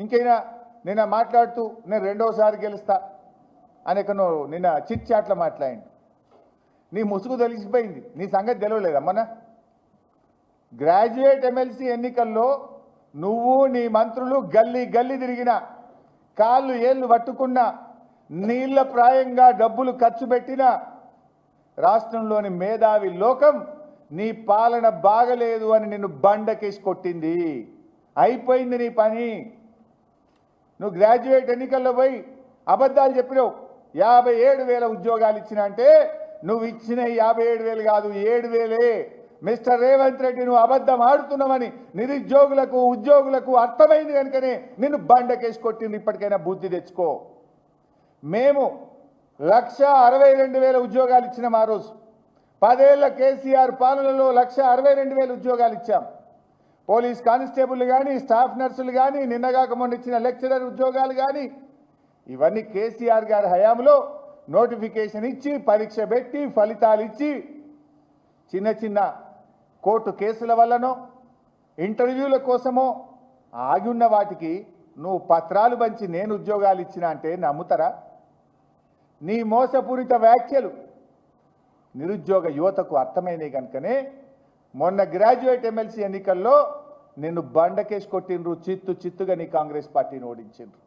ఇంకైనా నిన్న మాట్లాడుతూ నేను రెండోసారి గెలుస్తా అనేకను నిన్న చిట్ చాట్లో మాట్లాడిండు. నీ ముసుగు తెలిసిపోయింది, నీ సంగతి తెలియలేదా? మొన్న గ్రాడ్యుయేట్ ఎమ్మెల్సీ ఎన్నికల్లో నువ్వు నీ మంత్రులు గల్లీ గల్లీ తిరిగిన, కాళ్ళు ఏళ్ళు పట్టుకున్న, నీళ్ల ప్రాయంగా డబ్బులు ఖర్చు పెట్టిన రాష్ట్రంలోని మేధావి లోకం నీ పాలన బాగలేదు అని నిన్ను బండకేసి కొట్టింది. అయిపోయింది నీ పని. నువ్వు గ్రాడ్యుయేట్ ఎన్నికల్లో పోయి అబద్ధాలు చెప్పినావు. 57,000 ఉద్యోగాలు ఇచ్చిన అంటే నువ్వు ఇచ్చిన 57,000 కాదు, 7,000. మిస్టర్ రేవంత్ రెడ్డి, నువ్వు అబద్ధం ఆడుతున్నావని నిరుద్యోగులకు ఉద్యోగులకు అర్థమైంది కనుకనే నిన్ను బండకేసి కొట్టింది. ఇప్పటికైనా బుద్ధి తెచ్చుకో. మేము 1,62,000 ఉద్యోగాలు ఇచ్చినాం ఆ రోజు. 10 ఏళ్ల కేసీఆర్ పాలనలో 1,62,000 ఉద్యోగాలు ఇచ్చాం. పోలీస్ కానిస్టేబుల్ కానీ, స్టాఫ్ నర్సులు కానీ, నిన్నగాక మొన్న ఇచ్చిన లెక్చరర్ ఉద్యోగాలు కానీ, ఇవన్నీ కేసీఆర్ గారి హయాంలో నోటిఫికేషన్ ఇచ్చి, పరీక్ష పెట్టి, ఫలితాలు ఇచ్చి, చిన్న చిన్న కోర్టు కేసుల వల్లనో ఇంటర్వ్యూల కోసమో ఆగి ఉన్న వాటికి నువ్వు పత్రాలు పంచి నేను ఉద్యోగాలు ఇచ్చిన అంటే నమ్ముతారా? నీ మోసపూరిత వ్యాఖ్యలు నిరుద్యోగ యువతకు అర్థమైనవి కనుకనే మొన్న గ్రాడ్యుయేట్ ఎమ్మెల్సీ ఎన్నికల్లో నిన్ను బండకేసి కొట్టిండ్రు. చిత్తుగా నీ కాంగ్రెస్ పార్టీని ఓడించిండ్రు.